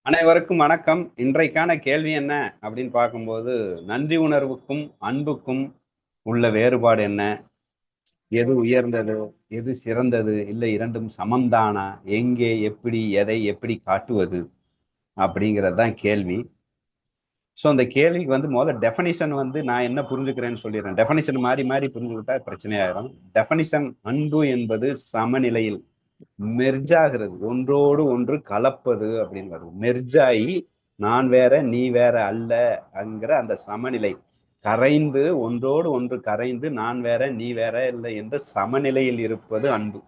அனைவருக்கும் வணக்கம். இன்றைக்கான கேள்வி என்ன அப்படின்னு பார்க்கும்போது, நன்றி உணர்வுக்கும் அன்புக்கும் உள்ள வேறுபாடு என்ன? எது உயர்ந்தது? எது சிறந்தது? இல்லை இரண்டும் சமம்தானா? எங்கே, எப்படி, எதை எப்படி காட்டுவது? அப்படிங்கிறது தான் கேள்வி. ஸோ அந்த கேள்விக்கு முதல்ல டெஃபனிஷன் நான் என்ன புரிஞ்சுக்கிறேன்னு சொல்லிடுறேன். டெஃபனிஷன் மாறி மாறி புரிஞ்சுக்கிட்டா பிரச்சனையாயிரும். டெஃபனிஷன் அன்பு என்பது சமநிலையில் மெர்ஜாகிறது, ஒன்றோடு ஒன்று கலப்பது அப்படின்னு வருது. மெர்ஜாயி நான் வேற நீ வேற அல்ல என்கிற அந்த சமநிலை கரைந்து, ஒன்றோடு ஒன்று கரைந்து நான் வேற நீ வேற இல்லை என்ற சமநிலையில் இருப்பது அன்பு,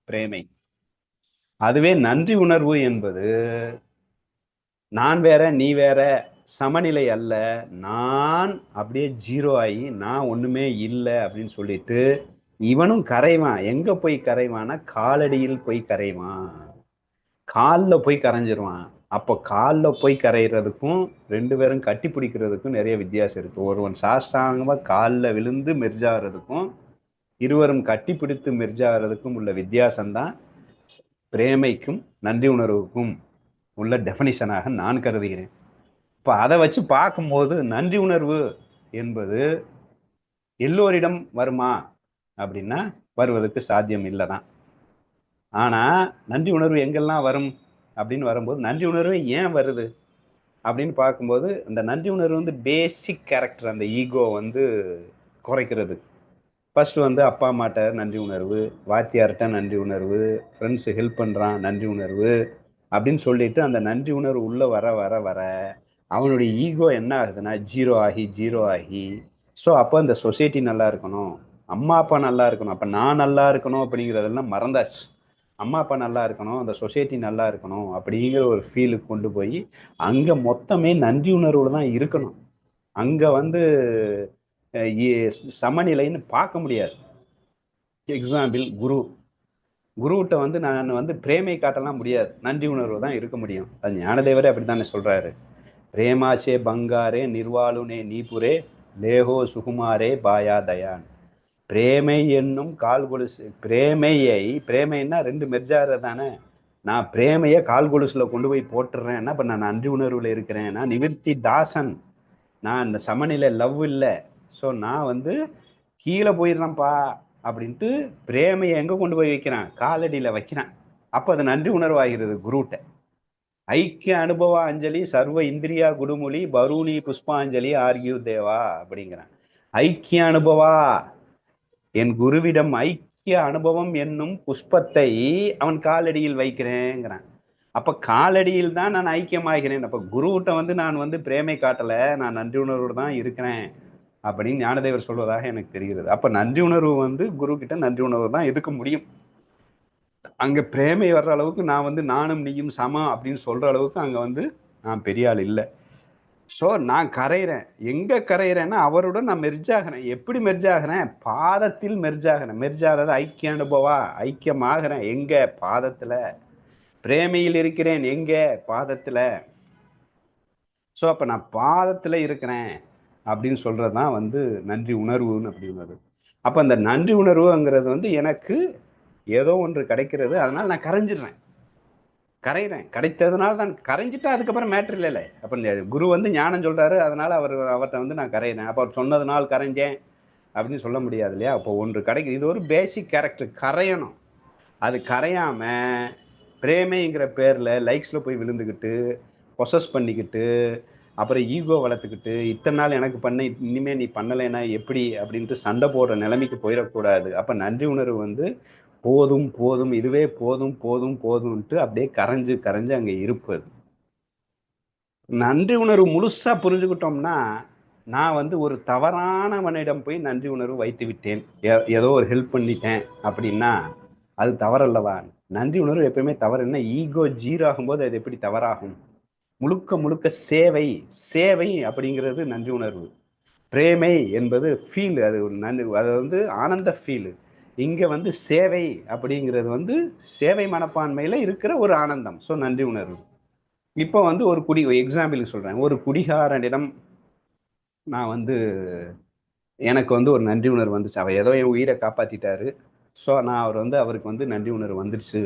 பிரேமை. அதுவே நன்றி உணர்வு என்பது நான் வேற நீ வேற சமநிலை அல்ல, நான் அப்படியே ஜீரோ ஆகி நான் ஒண்ணுமே இல்லை அப்படின்னு சொல்லிட்டு இவனும் கரைவான். எங்க போய் கரைவான்னா காலடியில் போய் கரைவான், காலில் போய் கரைஞ்சிருவான். அப்போ காலில் போய் கரைகிறதுக்கும் ரெண்டு பேரும் கட்டி பிடிக்கிறதுக்கும் நிறைய வித்தியாசம் இருக்கு. ஒருவன் சாஷ்டாங்கமா காலில் விழுந்து மெர்ஜாகிறதுக்கும் இருவரும் கட்டி பிடித்து மெர்ஜாகிறதுக்கும் உள்ள வித்தியாசம்தான் பிரேமைக்கும் நன்றி உணர்வுக்கும் உள்ள டெஃபனிஷனாக நான் கருதுகிறேன். இப்போ அதை வச்சு பார்க்கும்போது நன்றி உணர்வு என்பது எல்லோரிடம் வருமா அப்படின்னா வருவதற்கு சாத்தியம் இல்லை தான். ஆனா நன்றி உணர்வு எங்கெல்லாம் வரும் அப்படின்னு வரும்போது, நன்றி உணர்வு ஏன் வருது அப்படின்னு பார்க்கும்போது, அந்த நன்றி உணர்வு பேசிக் கேரக்டர், அந்த ஈகோ குறைக்கிறது. ஃபர்ஸ்ட் அப்பா அம்மாட்ட நன்றி உணர்வு, வாத்தியார்கிட்ட நன்றி உணர்வு, ஃப்ரெண்ட்ஸ் ஹெல்ப் பண்றான் நன்றி உணர்வு அப்படின்னு சொல்லிட்டு அந்த நன்றி உணர்வு உள்ள வர வர வர அவனுடைய ஈகோ என்ன ஆகுதுன்னா ஜீரோ ஆகி ஜீரோ ஆகி, ஸோ அப்போ இந்த சொசைட்டி நல்லா இருக்கணும், அம்மா அப்பா நல்லா இருக்கணும், அப்போ நான் நல்லா இருக்கணும் அப்படிங்கிறதெல்லாம் மறந்தாச்சு. அம்மா அப்பா நல்லா இருக்கணும், அந்த சொசைட்டி நல்லா இருக்கணும் அப்படிங்கிற ஒரு ஃபீலுக்கு கொண்டு போய் அங்கே மொத்தமே நன்றி உணர்வோடு தான் இருக்கணும். அங்கே சமநிலைன்னு பார்க்க முடியாது. எக்ஸாம்பிள் குருகிட்ட நான் பிரேமை காட்டலாம் முடியாது, நன்றி உணர்வு தான் இருக்க முடியும். அது ஞானதேவரே அப்படித்தானே சொல்றாரு. பிரேமாச்சே பங்காரே நிர்வாலுனே நீபுரே லேகோ சுகுமாரே பாயா தயான். பிரேமை என்னும் கால் கொலுசு, பிரேமைன்னா ரெண்டு மெர்ஜார தானே. நான் பிரேமையை கால் கொலுசுல கொண்டு போய் போட்டுறேன்னா இப்ப நான் நன்றி உணர்வுல இருக்கிறேன். நான் நிவிர்த்தி தாசன், நான் இந்த சமநிலை லவ் இல்லை. ஸோ நான் கீழே போயிடுறேன்ப்பா அப்படின்ட்டு பிரேமையை எங்க கொண்டு போய் வைக்கிறான், காலடியில வைக்கிறான். அப்ப அது நன்றி உணர்வு ஆகிறது குருட்ட. ஐக்கிய அனுபவ அஞ்சலி சர்வ இந்திரியா குடுமொழி பரூனி புஷ்பாஞ்சலி ஆர்கியூ தேவா அப்படிங்கிறான். ஐக்கிய அனுபவா, என் குருவிடம் ஐக்கிய அனுபவம் என்னும் புஷ்பத்தை அவன் காலடியில் வைக்கிறேங்கிறான். அப்ப காலடியில் தான் நான் ஐக்கியமாகிறேன். அப்ப குருவிட்ட நான் பிரேமை காட்டல, நான் நன்றி உணர்வோடு தான் இருக்கிறேன் அப்படின்னு ஞானதேவர் சொல்வதாக எனக்கு தெரிகிறது. அப்ப நன்றி உணர்வு குரு கிட்ட நன்றி உணர்வு தான் எதுக்க முடியும். அங்க பிரேமை வர்ற அளவுக்கு நான் நானும் நீயும் சமம் அப்படின்னு சொல்ற அளவுக்கு அங்க நான் பெரிய ஆள் இல்லை. ஸோ நான் கரைகிறேன். எங்க கரைகிறேன்னா அவருடன் நான் மெர்ஜாகிறேன். எப்படி மெர்ஜாகிறேன்? பாதத்தில் மெர்ஜாகிறேன். மெர்ஜாகிறது ஐக்கிய அனுபவா, ஐக்கியமாகிறேன். எங்க? பாதத்துல. பிரேமையில் இருக்கிறேன் எங்க? பாதத்துல. ஸோ அப்ப நான் பாதத்துல இருக்கிறேன் அப்படின்னு சொல்றதுதான் நன்றி உணர்வுன்னு அப்படிங்கிறது. அப்ப அந்த நன்றி உணர்வுங்கிறது எனக்கு ஏதோ ஒன்று கிடைக்கிறது, அதனால நான் கரைகிறேன். கிடைத்ததுனால தான் கரைஞ்சிட்டா அதுக்கப்புறம் மேட்ரு இல்லைல்ல. அப்ப குரு ஞானம் சொல்றாரு, அதனால அவர்கிட்ட நான் கரையிறேன். அப்ப அவர் சொன்னதுனால கரைஞ்சேன் அப்படின்னு சொல்ல முடியாது இல்லையா. அப்போ ஒன்று கிடைக்கும். இது ஒரு பேசிக் கேரக்டர், கரையணும். அது கரையாம பிரேமைங்கிற பேர்ல லைக்ஸ்ல போய் விழுந்துக்கிட்டு பொசஸ் பண்ணிக்கிட்டு அப்புறம் ஈகோ வளர்த்துக்கிட்டு இத்தனை நாள் எனக்கு பண்ண இனிமே நீ பண்ணலைன்னா எப்படி அப்படின்ட்டு சண்டை போடுற நிலைமைக்கு போயிடக்கூடாது. அப்ப நன்றி உணர்வு போதும் போதும், இதுவே போதும் போதும் போதும்ட்டு அப்படியே கரைஞ்சு கரைஞ்சு அங்க இருப்பது. நன்றி உணர்வு முழுசா புரிஞ்சுக்கிட்டோம்னா, நான் ஒரு தவறானவனிடம் போய் நன்றி உணர்வு வைத்து விட்டேன், ஏதோ ஒரு ஹெல்ப் பண்ணிட்டேன் அப்படின்னா அது தவறல்லவா? நன்றி உணர்வு எப்பயுமே தவறு. என்ன, ஈகோ ஜீரோ ஆகும்போது அது எப்படி தவறாகும்? முழுக்க முழுக்க சேவை அப்படிங்கிறது நன்றி உணர்வு. பிரேமை என்பது ஃபீல், அது அது ஆனந்த ஃபீல். இங்க சேவை அப்படிங்கிறது சேவை மனப்பான்மையில இருக்கிற ஒரு ஆனந்தம். ஸோ நன்றி உணர்வு. இப்போ ஒரு எக்ஸாம்பிளுக்கு சொல்றேன். ஒரு குடிகாரனிடம் நான் எனக்கு ஒரு நன்றி உணர்வு வந்துச்சு. அவர் ஏதோ என் உயிரை காப்பாத்திட்டாரு. ஸோ நான் அவருக்கு நன்றி உணர்வு வந்துடுச்சு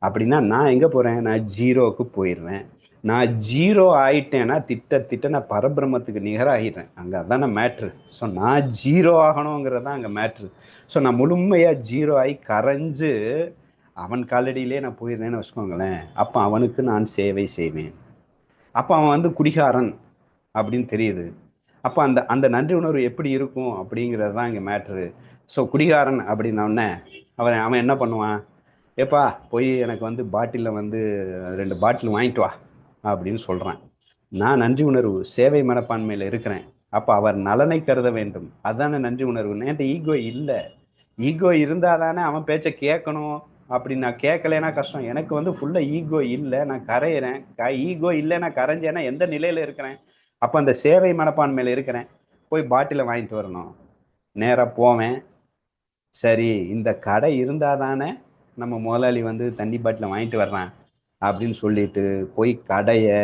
அப்படின்னா நான் எங்க போறேன்? நான் ஜீரோவுக்கு போயிடுறேன். நான் ஜீரோ ஆயிட்டேன்னா திட்ட நான் பரபிரம்மத்துக்கு நிகராகிடுறேன். அங்கே அதான மேட்ரு. ஸோ நான் ஜீரோ ஆகணுங்கிறது தான் அங்கே மேட்ரு. ஸோ நான் முழுமையாக ஜீரோ ஆகி கரைஞ்சு அவன் காலடியிலே நான் போயிடுறேன்னு வச்சுக்கோங்களேன். அப்போ அவனுக்கு நான் சேவை செய்வேன். அப்போ அவன் வந்து குடிகாரன் அப்படின்னு தெரியுது. அப்போ அந்த அந்த நன்றி உணர்வு எப்படி இருக்கும் அப்படிங்கிறது தான் இங்கே மேட்ரு. ஸோ குடிகாரன் அப்படின்னோடனே அவன் அவன் என்ன பண்ணுவான்? ஏப்பா போய் எனக்கு வந்து பாட்டிலில் வந்து 2 பாட்டில் வாங்கிட்டு வா அப்படின்னு சொல்கிறான். நான் நன்றி உணர்வு சேவை மனப்பான்மையில் இருக்கிறேன். அப்போ அவர் நலனை கருத வேண்டும். அதுதானே நன்றி உணர்வு. என்கிட்ட ஈகோ இல்லை. ஈகோ இருந்தால் தானே அவன் பேச்சை கேட்கணும். அப்படி நான் கேட்கலைன்னா கஷ்டம். எனக்கு வந்து ஃபுல்லாக ஈகோ இல்லை, நான் கரையிறேன். ஈகோ இல்லை, நான் கரைஞ்சேன்னா எந்த நிலையில் இருக்கிறேன்? அப்போ அந்த சேவை மனப்பான்மையில் இருக்கிறேன். போய் பாட்டிலை வாங்கிட்டு வரணும். நேராக போவேன். சரி, இந்த கடை இருந்தால் தானே நம்ம முதலாளி வந்து தண்ணி பாட்டில் வாங்கிட்டு வர்றான் அப்படின்னு சொல்லிட்டு போய் கடையை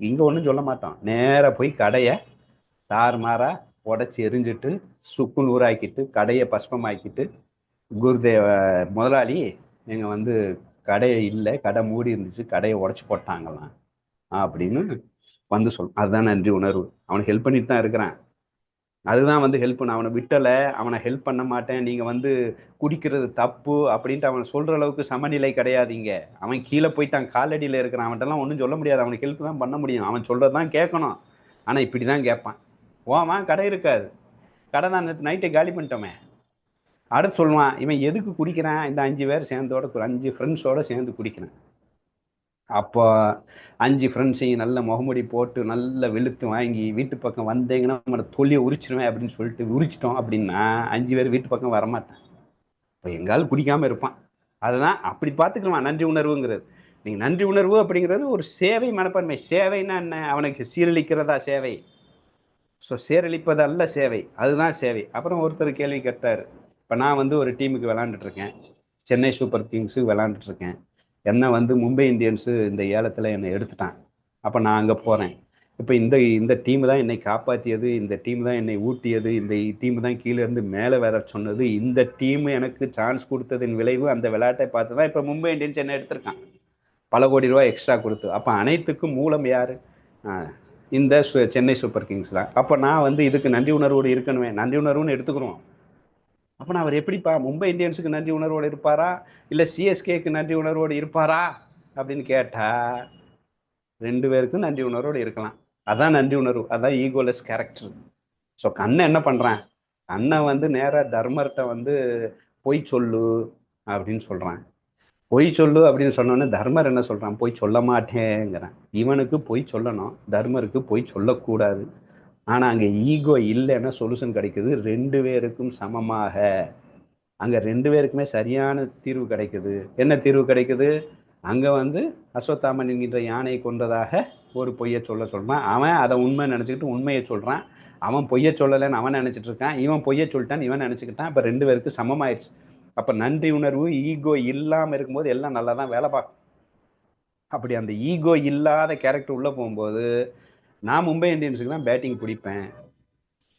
இங்கே ஒன்றும் சொல்ல மாட்டோம். நேராக போய் கடையை தாறுமாறா உடச்சி எரிஞ்சிட்டு சுக்கு நூறாக்கிட்டு கடையை பஸ்பமாக்கிட்டு, குருதேவ முதலாளி எங்கள் வந்து கடையை இல்லை, கடை மூடி இருந்துச்சு, கடையை உடச்சி போட்டாங்களாம் அப்படின்னு வந்து அதுதான் நன்றி உணர்வு. அவனுக்கு ஹெல்ப் பண்ணிட்டு தான் இருக்கிறான். அதுதான் வந்து ஹெல்ப் பண்ண. அவனை விட்டலை, அவனை ஹெல்ப் பண்ண மாட்டேன், நீங்கள் வந்து குடிக்கிறது தப்பு அப்படின்ட்டு அவனை சொல்கிற அளவுக்கு சமநிலை கிடையாதுங்க. அவன் கீழே போயிட்டான், காலடியில் இருக்கிறான். அவன்கிட்டலாம் ஒன்றும் சொல்ல முடியாது. அவனுக்கு ஹெல்ப் தான் பண்ண முடியும். அவன் சொல்கிறது தான் கேட்கணும். ஆனால் இப்படி தான் கேட்பான். ஓவான் கடை இருக்காது, கடை தான் நேற்று நைட்டை காலி பண்ணிட்டோமே. அடுத்து சொல்லுவான், இவன் எதுக்கு குடிக்கிறான்? இந்த 5 பேர் சேர்ந்தோட 5 ஃப்ரெண்ட்ஸோடு சேர்ந்து குடிக்கிறான். அப்போ 5 ஃப்ரெண்ட்ஸையும் நல்ல முகமுடி போட்டு நல்ல வெளுத்து வாங்கி வீட்டு பக்கம் வந்தீங்கன்னா நம்மளோட தொல்லியை உரிச்சிருவேன் அப்படின்னு சொல்லிட்டு உரிச்சிட்டோம் அப்படின்னா 5 பேர் வீட்டு பக்கம் வரமாட்டேன். இப்போ எங்காலும் குடிக்காமல் இருப்பான். அதுதான் அப்படி பார்த்துக்கலாம் நன்றி உணர்வுங்கிறது. நீங்கள் நன்றி உணர்வு அப்படிங்கிறது ஒரு சேவை மனப்பான்மை. சேவைன்னா என்ன? அவனுக்கு சீரழிக்கிறதா சேவை? ஸோ சீரழிப்பது அல்ல சேவை, அதுதான் சேவை. அப்புறம் ஒருத்தர் கேள்வி கேட்டார். இப்போ நான் வந்து ஒரு டீமுக்கு விளாண்டுட்ருக்கேன், சென்னை சூப்பர் கிங்ஸுக்கு விளாண்டுட்ருக்கேன். என்னை வந்து மும்பை இந்தியன்ஸு இந்த ஏலத்தில் என்னை எடுத்துட்டான். அப்போ நான் அங்கே போகிறேன். இப்போ இந்த டீமு தான் என்னை காப்பாற்றியது, இந்த டீம் தான் என்னை ஊட்டியது, இந்த டீமு தான் கீழே இருந்து மேலே வர சொன்னது, இந்த டீமு எனக்கு சான்ஸ் கொடுத்ததின் விளைவு அந்த விளையாட்டை பார்த்து தான் இப்போ மும்பை இந்தியன்ஸ் என்னை எடுத்திருக்கான், பல கோடி ரூபாய் எக்ஸ்ட்ரா கொடுத்து. அப்போ அனைத்துக்கும் மூலம் யார்? இந்த சென்னை சூப்பர் கிங்ஸ் தான். அப்போ நான் வந்து இதுக்கு நன்றி உணர்வோடு இருக்கணுமே, நன்றி உணர்வுன்னு எடுத்துக்கிறோம். அப்போ நான் அவர் எப்படிப்பா மும்பை இந்தியன்ஸுக்கு நன்றி உணர்வோடு இருப்பாரா, இல்லை சிஎஸ்கேக்கு நன்றி உணர்வோடு இருப்பாரா அப்படின்னு கேட்டால் 2 பேருக்கும் நன்றி உணர்வோடு இருக்கலாம். அதான் நன்றி உணர்வு, அதான் ஈகோலெஸ் கேரக்டர். ஸோ கண்ணன் என்ன பண்ணுறான்? கண்ணன் வந்து நேராக தர்மர்கிட்ட வந்து பொய் சொல்லு அப்படின்னு சொல்கிறான். பொய் சொல்லு அப்படின்னு சொன்னோன்னே தர்மர் என்ன சொல்கிறான்? பொய் சொல்ல மாட்டேங்கிறான். இவனுக்கு பொய் சொல்லணும், தர்மருக்கு பொய் சொல்லக்கூடாது. ஆனால் அங்கே ஈகோ இல்லைன்னா சொல்யூஷன் கிடைக்குது 2 பேருக்கும் சமமாக. அங்கே 2 பேருக்குமே சரியான தீர்வு கிடைக்குது. என்ன தீர்வு கிடைக்குது? அங்கே வந்து அஸ்வத்தாமன் என்கின்ற யானையை கொன்றதாக ஒரு பொய்யை சொல்கிறான். அவன் அதை உண்மை நினச்சிக்கிட்டு உண்மையை சொல்கிறான். அவன் பொய்யை சொல்லலைன்னு அவன் நினச்சிட்டு இருக்கான். இவன் பொய்யை சொல்லிட்டான்னு இவன் நினச்சிக்கிட்டான். இப்போ 2 பேருக்கு சமமாயிடுச்சு. அப்போ நன்றி உணர்வு ஈகோ இல்லாமல் இருக்கும்போது எல்லாம் நல்லா தான் வேலை பார்க்கும். அப்படி அந்த ஈகோ இல்லாத கேரக்டர் உள்ளே போகும்போது நான் மும்பை இந்தியன்ஸுக்கு தான் பேட்டிங் பிடிப்பேன்.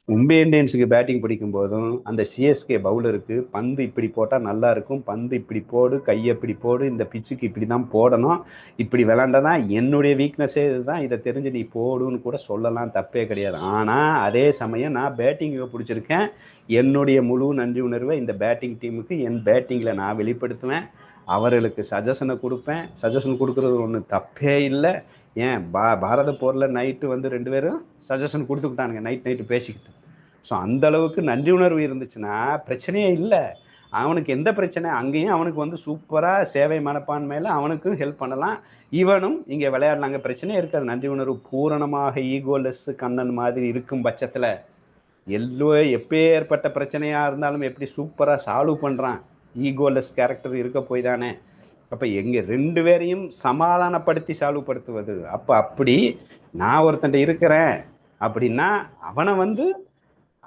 மும்பை இந்தியன்ஸுக்கு பேட்டிங் பிடிக்கும் போதும் அந்த சிஎஸ்கே பவுலருக்கு பந்து இப்படி போட்டால் நல்லா இருக்கும், பந்து இப்படி போடு, கையை இப்படி போடு, இந்த பிச்சுக்கு இப்படி தான் போடணும், இப்படி விளாண்டதான் என்னுடைய வீக்னஸே இதுதான், இதை தெரிஞ்சு நீ போடுன்னு கூட சொல்லலாம், தப்பே கிடையாது. ஆனால் அதே சமயம் நான் பேட்டிங்கை பிடிச்சிருக்கேன். என்னுடைய முழு நன்றி உணர்வை இந்த பேட்டிங் டீமுக்கு என் பேட்டிங்கில் நான் வெளிப்படுத்துவேன். அவர்களுக்கு சஜஷனை கொடுப்பேன். சஜஷன் கொடுக்குறது ஒன்றும் தப்பே இல்லை. ஏன் பாரத போரில் நைட்டு வந்து 2 பேரும் சஜஷன் கொடுத்துக்கிட்டானுங்க, நைட்டு பேசிக்கிட்டு. ஸோ அந்தளவுக்கு நன்றி உணர்வு இருந்துச்சுன்னா பிரச்சனையே இல்லை. அவனுக்கு எந்த பிரச்சனை? அங்கேயும் அவனுக்கு வந்து சூப்பராக சேவை மனப்பான்மையில் அவனுக்கும் ஹெல்ப் பண்ணலாம், இவனும் இங்கே விளையாடலாங்க, பிரச்சனையே இருக்காது. நன்றி உணர்வு பூரணமாக ஈகோலெஸ் கண்ணன் மாதிரி இருக்கும் பட்சத்தில் எப்பேற்பட்ட பிரச்சனையாக இருந்தாலும் எப்படி சூப்பராக சால்வ் பண்ணுறான். ஈகோலெஸ் கேரக்டர் இருக்க போய் தானே. அப்போ எங்கே 2 பேரையும் சமாதானப்படுத்தி சால்வ் படுத்துவது. அப்போ அப்படி நான் ஒருத்தன்ட்ட இருக்கிறேன் அப்படின்னா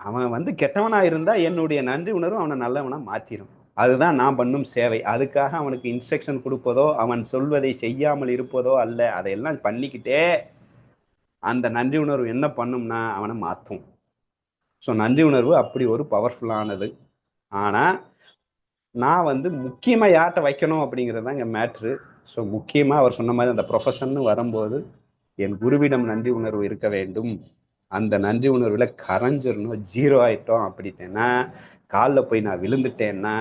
அவன் வந்து கெட்டவனாக இருந்தால் என்னுடைய நன்றி உணர்வு அவனை நல்லவனாக மாற்றிடும். அதுதான் நான் பண்ணும் சேவை. அதுக்காக அவனுக்கு இன்ஸ்ட்ரக்ஷன் கொடுப்பதோ அவன் சொல்வதை செய்யாமல் இருப்பதோ அல்ல. அதையெல்லாம் பண்ணிக்கிட்டே அந்த நன்றி உணர்வு என்ன பண்ணும்னா அவனை மாற்றும். ஸோ நன்றி உணர்வு அப்படி ஒரு பவர்ஃபுல்லானது. ஆனால் நான் வந்து முக்கியமாக யார்கிட்ட வைக்கணும் அப்படிங்கிறது தான் இங்கே மேட்ரு. ஸோ முக்கியமாக அவர் சொன்ன மாதிரி அந்த ப்ரொஃபஷன்னு வரும்போது என் குருவிடம் நன்றி உணர்வு இருக்க வேண்டும். அந்த நன்றி உணர்வில் கரைஞ்சிடணும், ஜீரோ ஆயிட்டோம் அப்படின்னா, காலில் போய் நான் விழுந்துட்டேன்னா,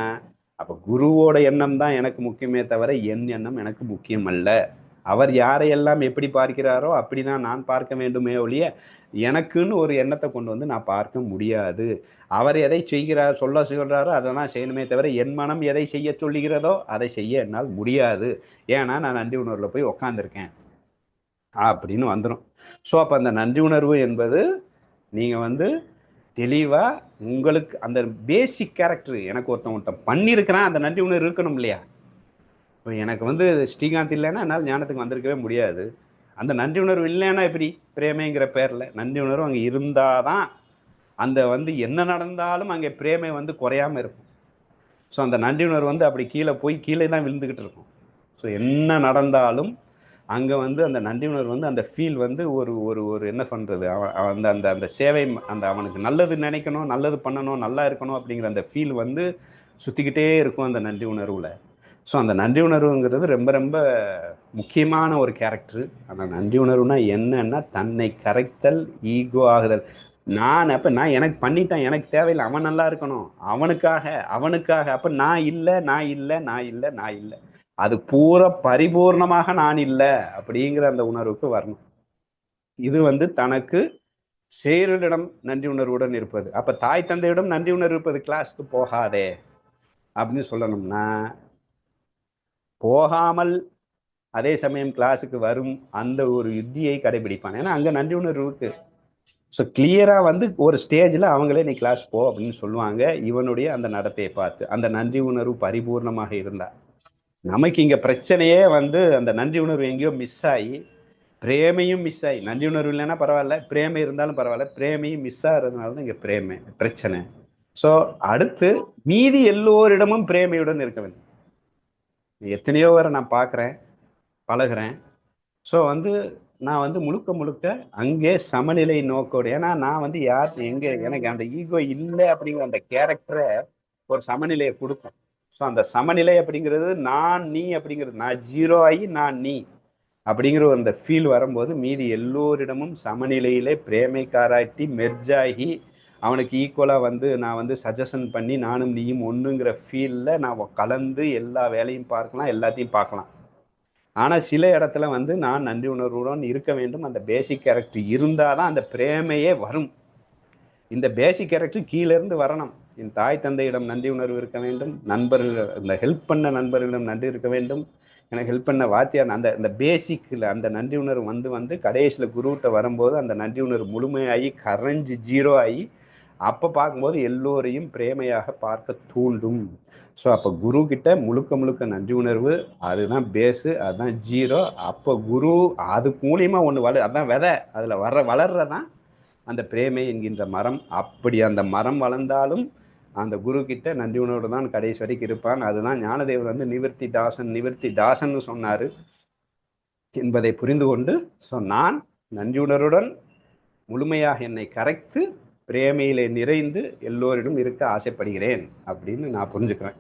அப்போ குருவோட எண்ணம் தான் எனக்கு முக்கியமே தவிர என் எண்ணம் எனக்கு முக்கியம் அல்ல. அவர் யாரையெல்லாம் எப்படி பார்க்கிறாரோ அப்படிதான் நான் பார்க்க வேண்டுமே ஒழிய எனக்குன்னு ஒரு எண்ணத்தை கொண்டு வந்து நான் பார்க்க முடியாது. அவர் எதை செய்கிறார் சொல்றாரோ அதை தான் செய்யணுமே தவிர என் மனம் எதை செய்ய சொல்லுகிறதோ அதை செய்ய என்னால் முடியாது. ஏன்னா நான் நன்றி உணர்வில் போய் உக்காந்துருக்கேன் அப்படின்னு வந்துடும். ஸோ அப்போ அந்த நன்றி உணர்வு என்பது நீங்கள் வந்து தெளிவாக உங்களுக்கு அந்த பேசிக் கேரக்டர் எனக்கு ஒருத்தன் பண்ணியிருக்கிறான், அந்த நன்றி உணர்வு இருக்கணும் இல்லையா? இப்போ எனக்கு வந்து ஸ்ரீகாந்த் இல்லைன்னா என்னால் ஞானத்துக்கு வந்திருக்கவே முடியாது. அந்த நன்றி உணர்வு இல்லைன்னா எப்படி பிரேமைங்கிற பேரில் நன்றி உணர்வு அங்கே இருந்தால் தான் அந்த வந்து என்ன நடந்தாலும் அங்கே பிரேமை வந்து குறையாமல் இருக்கும். ஸோ அந்த நன்றி உணர்வு வந்து அப்படி கீழே போய் கீழே தான் விழுந்துக்கிட்டு இருக்கும். ஸோ என்ன நடந்தாலும் அங்கே வந்து அந்த நன்றி உணர்வு வந்து அந்த ஃபீல் வந்து ஒரு ஒரு ஒரு என்ன பண்ணுறது, அந்த அந்த அந்த சேவை அந்த அவனுக்கு நல்லது நினைக்கணும், நல்லது பண்ணணும், நல்லா இருக்கணும் அப்படிங்கிற அந்த ஃபீல் வந்து சுற்றிக்கிட்டே இருக்கும் அந்த நன்றி உணர்வில். ஸோ அந்த நன்றி உணர்வுங்கிறது ரொம்ப ரொம்ப முக்கியமான ஒரு கேரக்டர். அந்த நன்றி உணர்வுனா என்னன்னா தன்னை கரைத்தல், ஈகோ ஆகுதல். நான் அப்போ நான் எனக்கு பண்ணிட்டேன், எனக்கு தேவையில்லை, அவன் நல்லா இருக்கணும், அவனுக்காக அப்போ நான் இல்லை நான் இல்லை நான் இல்லை நான் இல்லை, அது பூரா பரிபூர்ணமாக நான் இல்லை அப்படிங்கிற அந்த உணர்வுக்கு வரணும். இது வந்து தனக்கு செயலிடம் நன்றி உணர்வுடன் இருப்பது. அப்போ தாய் தந்தையிடம் நன்றி உணர்வு இருப்பது கிளாஸ்க்கு போகாதே அப்படின்னு சொல்லணும்னா, போகாமல் அதே சமயம் கிளாஸுக்கு வரும் அந்த ஒரு யுத்தியை கடைபிடிப்பான். ஏன்னா அங்கே நன்றி உணர்வு இருக்கு. ஸோ கிளியராக வந்து ஒரு ஸ்டேஜில் அவங்களே நீ கிளாஸ் போ அப்படின்னு சொல்லுவாங்க. இவனுடைய அந்த நடத்தையை பார்த்து அந்த நன்றி உணர்வு பரிபூர்ணமாக இருந்தா. நமக்கு இங்கே பிரச்சனையே வந்து அந்த நன்றி உணர்வு எங்கேயோ மிஸ் ஆகி பிரேமையும் மிஸ் ஆகி, நன்றி உணர்வு இல்லைன்னா பரவாயில்ல, பிரேமை இருந்தாலும் பரவாயில்ல, பிரேமையும் மிஸ் ஆகிறதுனால தான் இங்கே பிரச்சனை. ஸோ அடுத்து மீதி எல்லோரிடமும் பிரேமையுடன் இருக்க வேண்டும். எத்தனையோ பேரை நான் பார்க்குறேன், பழகிறேன். ஸோ வந்து நான் வந்து முழுக்க அங்கே சமநிலை நோக்கோடு, ஏன்னா நான் வந்து யார் எங்கே எனக்கு அந்த ஈகோ இல்லை அப்படிங்கிற அந்த கேரக்டரை ஒரு சமநிலையை கொடுக்கும். ஸோ அந்த சமநிலை அப்படிங்கிறது நான் நீ அப்படிங்கிறது, நான் ஜீரோ ஆகி நான் நீ அப்படிங்கிற அந்த ஃபீல் வரும்போது மீதி எல்லோரிடமும் சமநிலையிலே பிரேமை காராட்டி மெர்ஜாகி அவனுக்கு ஈக்குவலாக வந்து நான் வந்து சஜஷன் பண்ணி நானும் நீயும் ஒன்றுங்கிற ஃபீலில் நான் கலந்து எல்லா வேலையும் பார்க்கலாம், எல்லாத்தையும் பார்க்கலாம். ஆனால் சில இடத்துல வந்து நான் நன்றி உணர்வுடன் இருக்க வேண்டும். அந்த பேசிக் கேரக்டர் இருந்தால் தான் அந்த பிரேமையே வரும். இந்த பேசிக் கேரக்டர் கீழேருந்து வரணும். என் தாய் தந்தையிடம் நன்றி உணர்வு இருக்க வேண்டும், நண்பர்கள் இந்த ஹெல்ப் பண்ண நண்பர்களிடம் நன்றி இருக்க வேண்டும், எனக்கு ஹெல்ப் பண்ண வாத்தியார், அந்த பேசிக்கில் அந்த நன்றி உணர்வு வந்து கடைசியில் குருவிட்ட வரும்போது அந்த நன்றி உணர்வு முழுமையாகி கரைஞ்சி ஜீரோ ஆகி அப்போ பார்க்கும்போது எல்லோரையும் பிரேமையாக பார்க்க தூண்டும். ஸோ அப்போ குரு கிட்ட முழுக்க நன்றி உணர்வு, அதுதான் பேஸு, அதுதான் ஜீரோ. அப்போ குரு அது மூலியமாக ஒன்று அதுதான் விதை, அதில் வளர்றதான் அந்த பிரேமை என்கின்ற மரம். அப்படி அந்த மரம் வளர்ந்தாலும் அந்த குரு கிட்ட நன்றி உணர்வு தான் கடைசி வரைக்கும் இருப்பான். அதுதான் ஞானதேவர் வந்து நிவர்த்தி தாசன் சொன்னார் என்பதை புரிந்து கொண்டு, ஸோ நான் நன்றி உணர்வுடன் முழுமையாக என்னை கரைத்து பிரேமையிலே நிறைந்து எல்லோரிடம் இருக்க ஆசைப்படுகிறேன் அப்படின்னு நான் புரிஞ்சுக்கிறேன்.